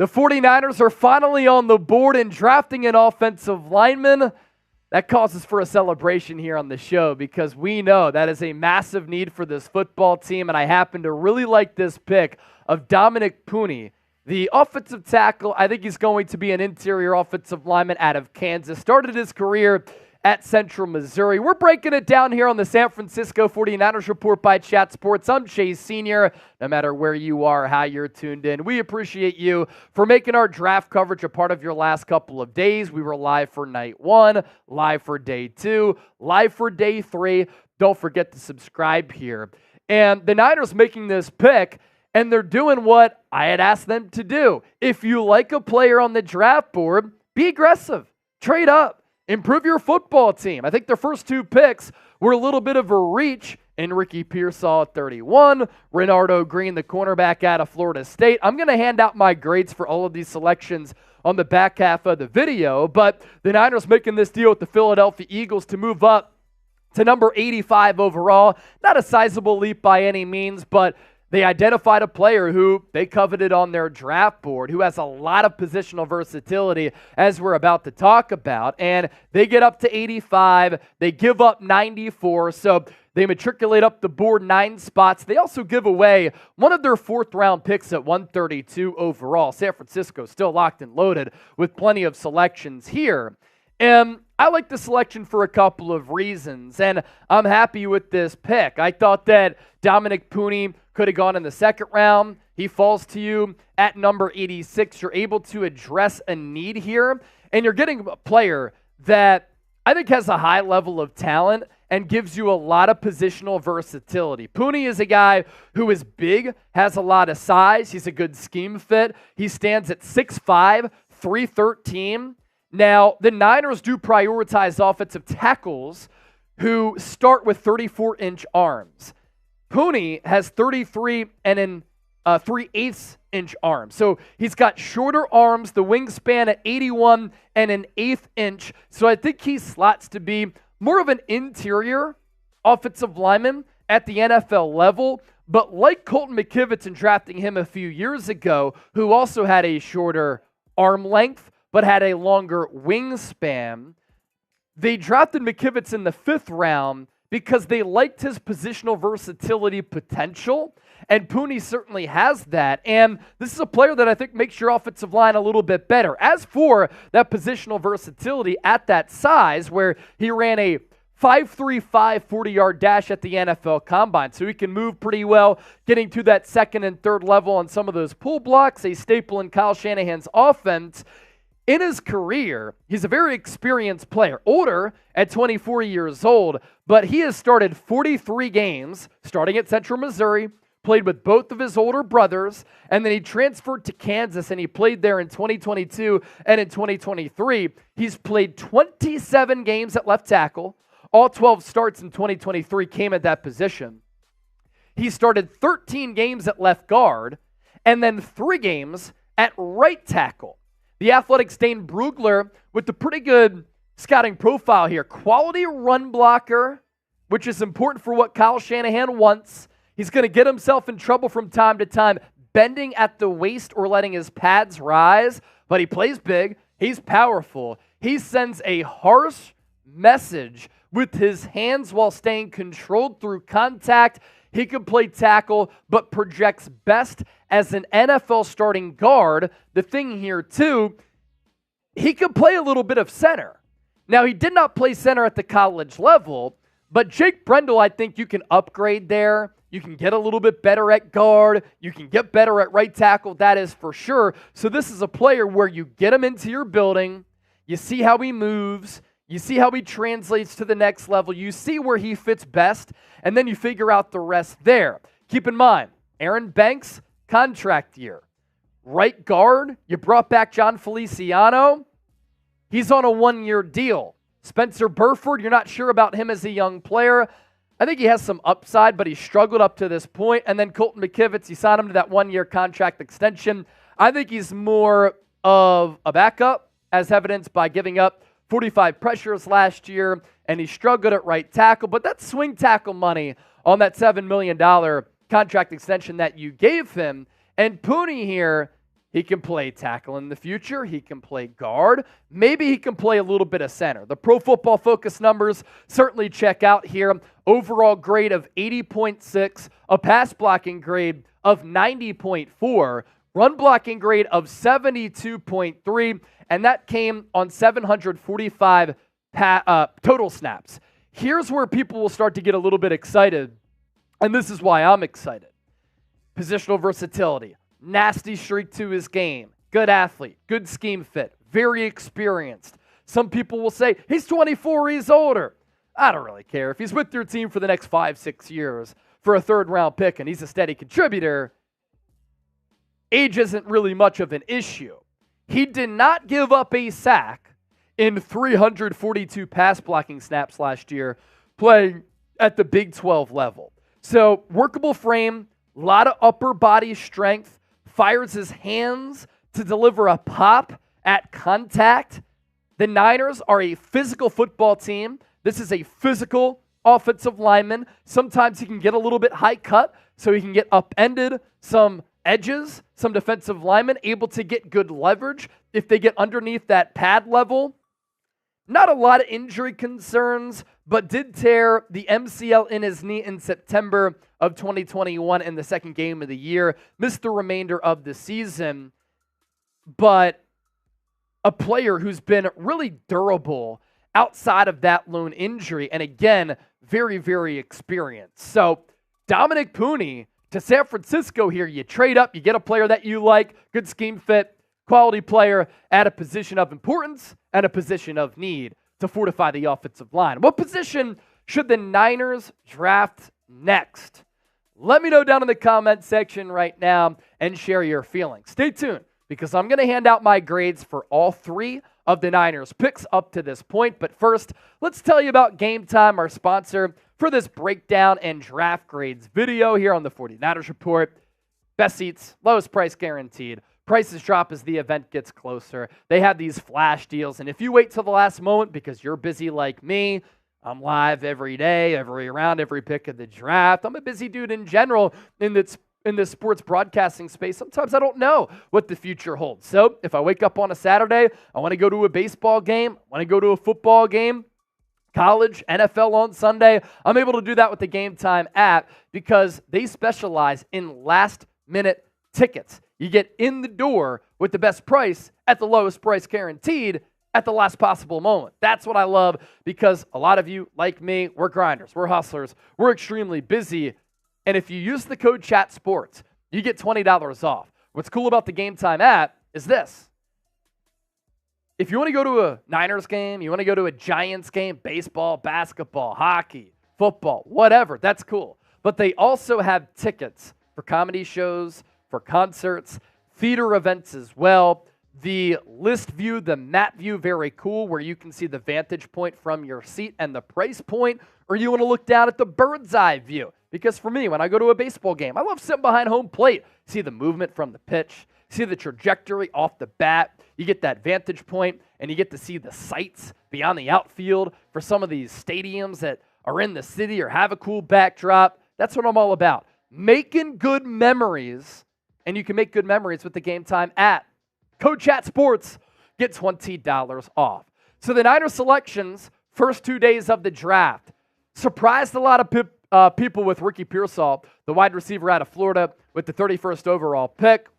The 49ers are finally on the board and drafting an offensive lineman. That causes for a celebration here on the show because we know that is a massive need for this football team, and I happen to really like this pick of Dominick Puni, the offensive tackle. I think he's going to be an interior offensive lineman out of Kansas. Started his career at Central Missouri. We're breaking it down here on the San Francisco 49ers Report by Chat Sports. I'm Chase Sr. No matter where you are, how you're tuned in, we appreciate you for making our draft coverage a part of your last couple of days. We were live for night 1, live for day 2, live for day 3. Don't forget to subscribe here. And the Niners making this pick, and they're doing what I had asked them to do. If you like a player on the draft board, be aggressive. Trade up. Improve your football team. I think their first 2 picks were a little bit of a reach. Ricky Pearsall at 31, Renardo Green, the cornerback out of Florida State. I'm going to hand out my grades for all of these selections on the back half of the video, but the Niners making this deal with the Philadelphia Eagles to move up to number 85 overall. Not a sizable leap by any means, but they identified a player who they coveted on their draft board, who has a lot of positional versatility, as we're about to talk about. And they get up to 85. They give up 94. So they matriculate up the board 9 spots. They also give away one of their 4th-round picks at 132 overall. San Francisco still locked and loaded with plenty of selections here. And I like the selection for a couple of reasons, and I'm happy with this pick. I thought that Dominick Puni could have gone in the 2nd round. He falls to you at number 86. You're able to address a need here, and you're getting a player that I think has a high level of talent and gives you a lot of positional versatility. Puni is a guy who is big, has a lot of size. He's a good scheme fit. He stands at 6'5", 313. Now, the Niners do prioritize offensive tackles who start with 34-inch arms. Puni has 33 and 3/8-inch arms. So he's got shorter arms, the wingspan at 81 and 1/8 inch. So I think he slots to be more of an interior offensive lineman at the NFL level. But like Colton McKivitz in drafting him a few years ago, who also had a shorter arm length, but had a longer wingspan, they drafted McKivitz in the 5th round because they liked his positional versatility potential, and Puni certainly has that. And this is a player that I think makes your offensive line a little bit better. As for that positional versatility at that size, where he ran a 5.35 40-yard dash at the NFL Combine, so he can move pretty well, getting to that 2nd and 3rd level on some of those pull blocks, a staple in Kyle Shanahan's offense. In his career, he's a very experienced player, older at 24 years old, but he has started 43 games, starting at Central Missouri, played with both of his older brothers, and then he transferred to Kansas, and he played there in 2022 and in 2023. He's played 27 games at left tackle. All 12 starts in 2023 came at that position. He started 13 games at left guard, and then 3 games at right tackle. The Athletics' Dane Brugler with the pretty good scouting profile here. Quality run blocker, which is important for what Kyle Shanahan wants. He's going to get himself in trouble from time to time, bending at the waist or letting his pads rise, but he plays big. He's powerful. He sends a harsh message with his hands while staying controlled through contact. He can play tackle, but projects best as an NFL starting guard. The thing here, too, he could play a little bit of center. Now, he did not play center at the college level, but Jake Brendel, I think you can upgrade there. You can get a little bit better at guard. You can get better at right tackle, that is for sure. So this is a player where you get him into your building, you see how he moves, you see how he translates to the next level. You see where he fits best, and then you figure out the rest there. Keep in mind, Aaron Banks, contract year. Right guard, you brought back John Feliciano. He's on a 1-year deal. Spencer Burford, you're not sure about him as a young player. I think he has some upside, but he struggled up to this point. And then Colton McKivitz, you signed him to that 1-year contract extension. I think he's more of a backup, as evidenced by giving up 45 pressures last year, and he struggled at right tackle. But that's swing tackle money on that $7 million contract extension that you gave him. And Puni here, He can play tackle in the future. He can play guard. Maybe he can play a little bit of center. The Pro Football Focus numbers certainly check out here. Overall grade of 80.6, a pass blocking grade of 90.4, run blocking grade of 72.3, and that came on 745 total snaps. Here's where people will start to get a little bit excited, and this is why I'm excited. Positional versatility. Nasty streak to his game. Good athlete. Good scheme fit. Very experienced. Some people will say, he's 24, he's older. I don't really care. If he's with your team for the next 5-6 years for a third-round pick and he's a steady contributor, age isn't really much of an issue. He did not give up a sack in 342 pass blocking snaps last year playing at the Big 12 level. So, workable frame, a lot of upper body strength, fires his hands to deliver a pop at contact. The Niners are a physical football team. This is a physical offensive lineman. Sometimes he can get a little bit high cut, so he can get upended. Some edges, some defensive linemen able to get good leverage if they get underneath that pad level. Not a lot of injury concerns, but did tear the MCL in his knee in September of 2021 in the second game of the year. Missed the remainder of the season, but a player who's been really durable outside of that lone injury, and again, very, very experienced. So Dominick Puni to San Francisco here. You trade up, you get a player that you like, good scheme fit, quality player at a position of importance and a position of need to fortify the offensive line. What position should the Niners draft next? Let me know down in the comment section right now and share your feelings. Stay tuned because I'm going to hand out my grades for all three of the Niners picks up to this point. But first, let's tell you about Game Time, our sponsor for this breakdown and draft grades video here on the 49ers Report. Best seats, lowest price guaranteed. Prices drop as the event gets closer. They have these flash deals, and if you wait till the last moment because you're busy like me, I'm live every day, every round, every pick of the draft. I'm a busy dude in general in this sports broadcasting space. Sometimes I don't know what the future holds. So if I wake up on a Saturday, I want to go to a baseball game, I want to go to a football game, college, NFL on Sunday, I'm able to do that with the Game Time app because they specialize in last-minute tickets. You get in the door with the best price at the lowest price guaranteed at the last possible moment. That's what I love because a lot of you, like me, we're grinders, we're hustlers, we're extremely busy. And if you use the code CHATSPORTS, you get $20 off. What's cool about the Game Time app is this. If you want to go to a Niners game, you want to go to a Giants game, baseball, basketball, hockey, football, whatever, that's cool. But they also have tickets for comedy shows, for concerts, theater events as well. The list view, the map view, very cool, where you can see the vantage point from your seat and the price point, or you want to look down at the bird's eye view. Because for me, when I go to a baseball game, I love sitting behind home plate, see the movement from the pitch, see the trajectory off the bat. You get that vantage point, and you get to see the sights beyond the outfield for some of these stadiums that are in the city or have a cool backdrop. That's what I'm all about. Making good memories, and you can make good memories with the Game Time app. Code CHATSPORTS, get $20 off. So the Niners selections, first 2 days of the draft, surprised a lot of people with Ricky Pearsall, the wide receiver out of Florida, with the 31st overall pick.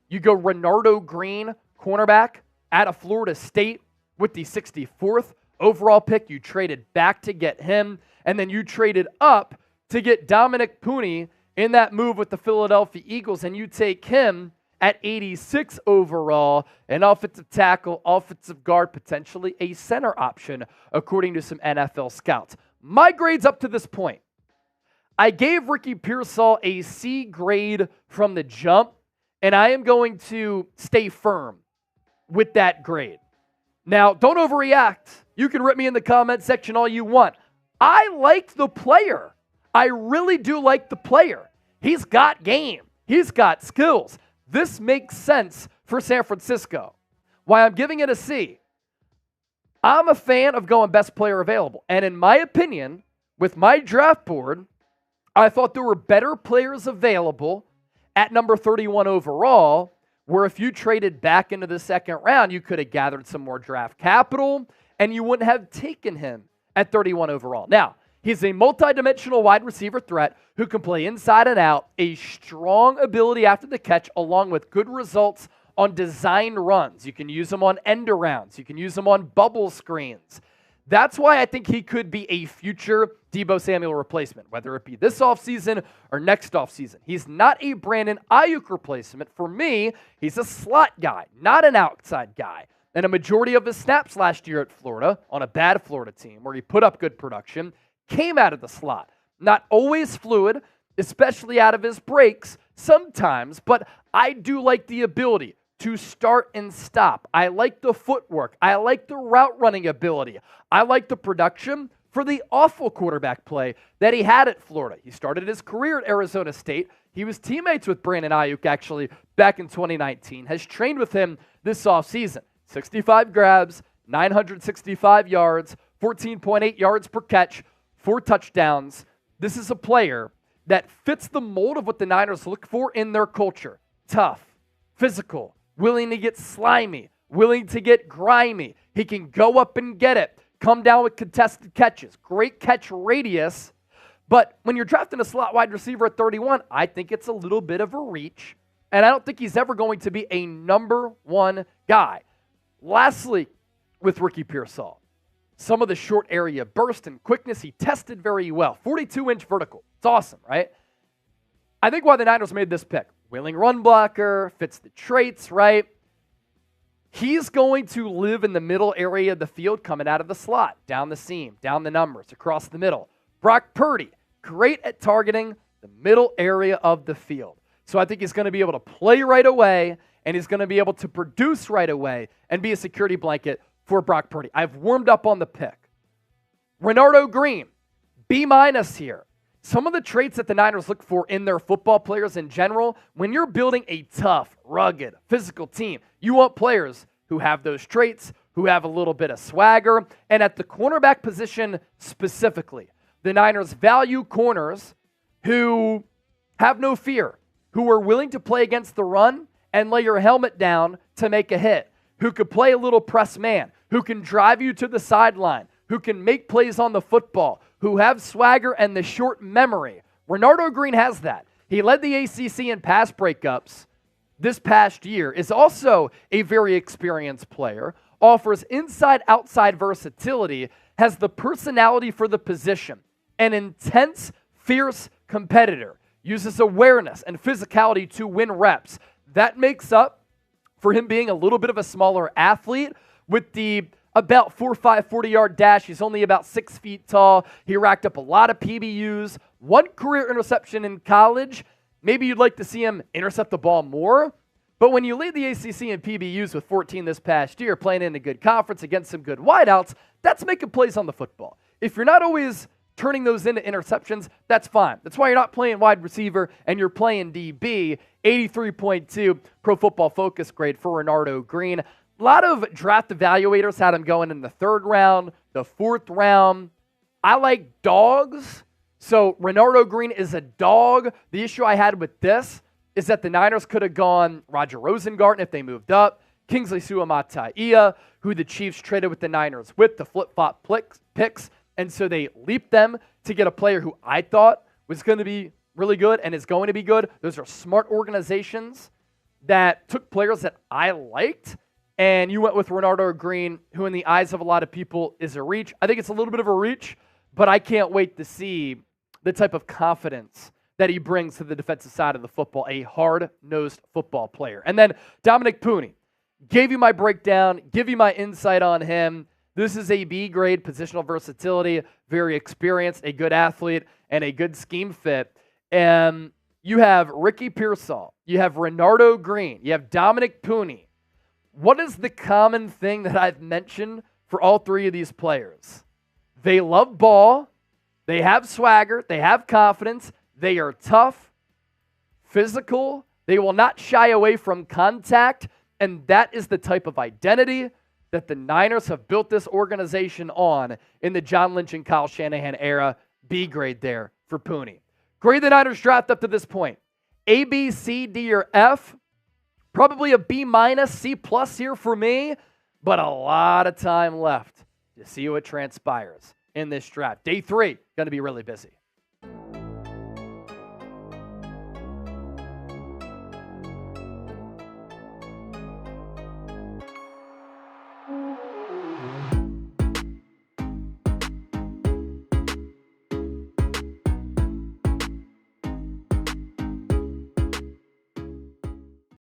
You go Renardo Green, cornerback, out of Florida State, with the 64th overall pick. You traded back to get him, and then you traded up to get Dominick Puni in that move with the Philadelphia Eagles, and you take him at 86 overall, an offensive tackle, offensive guard, potentially a center option, according to some NFL scouts. My grades up to this point, I gave Ricky Pearsall a C grade from the jump, and I am going to stay firm with that grade. Now, don't overreact. You can rip me in the comment section all you want. I like the player. I really do like the player. He's got game. He's got skills. This makes sense for San Francisco. Why I'm giving it a C. I'm a fan of going best player available. And in my opinion, with my draft board, I thought there were better players available at number 31 overall where if you traded back into the second round, you could have gathered some more draft capital, and you wouldn't have taken him at 31 overall. Now, he's a multi-dimensional wide receiver threat who can play inside and out, a strong ability after the catch, along with good results on design runs. You can use him on end arounds. You can use him on bubble screens. That's why I think he could be a future Deebo Samuel replacement, whether it be this offseason or next offseason. He's not a Brandon Ayuk replacement. For me, he's a slot guy, not an outside guy. And a majority of his snaps last year at Florida, on a bad Florida team where he put up good production, came out of the slot. Not always fluid, especially out of his breaks sometimes, but I do like the ability to start and stop. I like the footwork. I like the route running ability. I like the production for the awful quarterback play that he had at Florida. He started his career at Arizona State. He was teammates with Brandon Ayuk actually back in 2019, has trained with him this offseason. 65 grabs, 965 yards, 14.8 yards per catch, 4 touchdowns. This is a player that fits the mold of what the Niners look for in their culture. Tough, physical, willing to get slimy, willing to get grimy. He can go up and get it, come down with contested catches, great catch radius. But when you're drafting a slot wide receiver at 31, I think it's a little bit of a reach. And I don't think he's ever going to be a number one guy. Lastly, with Ricky Pearsall, some of the short area burst and quickness, he tested very well. 42-inch vertical. It's awesome, right? I think why the Niners made this pick. Willing run blocker, fits the traits, right? He's going to live in the middle area of the field coming out of the slot, down the seam, down the numbers, across the middle. Brock Purdy, great at targeting the middle area of the field. So I think he's going to be able to play right away, and he's going to be able to produce right away and be a security blanket for Brock Purdy. I've warmed up on the pick. Renardo Green, B- here. Some of the traits that the Niners look for in their football players in general, when you're building a tough, rugged, physical team, you want players who have those traits, who have a little bit of swagger, and at the cornerback position specifically, the Niners value corners who have no fear, who are willing to play against the run and lay your helmet down to make a hit, who could play a little press man, who can drive you to the sideline, who can make plays on the football, who have swagger and the short memory. Renardo Green has that. He led the ACC in pass breakups this past year, is also a very experienced player, offers inside-outside versatility, has the personality for the position, an intense, fierce competitor, uses awareness and physicality to win reps. That makes up for him being a little bit of a smaller athlete with the about 4.5 40-yard dash. He's only about 6 feet tall. He racked up a lot of PBUs, 1 career interception in college. Maybe you'd like to see him intercept the ball more. But when you lead the ACC in PBUs with 14 this past year, playing in a good conference against some good wideouts, that's making plays on the football. If you're not always turning those into interceptions, that's fine. That's why you're not playing wide receiver and you're playing DB. 83.2 Pro Football Focus grade for Renardo Green. A lot of draft evaluators had him going in the 3rd round, the 4th round. I like dogs, so Renardo Green is a dog. The issue I had with this is that the Niners could have gone Roger Rosengarten if they moved up, Kingsley Suamataia, who the Chiefs traded with the Niners with the flip-flop picks, and so they leaped them to get a player who I thought was going to be really good and is going to be good. Those are smart organizations that took players that I liked, and you went with Renardo Green, who in the eyes of a lot of people is a reach. I think it's a little bit of a reach, but I can't wait to see the type of confidence that he brings to the defensive side of the football, a hard-nosed football player. And then Dominick Puni, gave you my breakdown, give you my insight on him. This is a B grade, positional versatility, very experienced, a good athlete, and a good scheme fit. And you have Ricky Pearsall, you have Renardo Green, you have Dominick Puni. What is the common thing that I've mentioned for all 3 of these players? They love ball, they have swagger, they have confidence, they are tough, physical, they will not shy away from contact, and that is the type of identity that the Niners have built this organization on in the John Lynch and Kyle Shanahan era. B grade there for Puni. Grade the Niners draft up to this point. A, B, C, D, or F. Probably a B-, C+ here for me, but a lot of time left to see what transpires in this draft. Day 3, going to be really busy.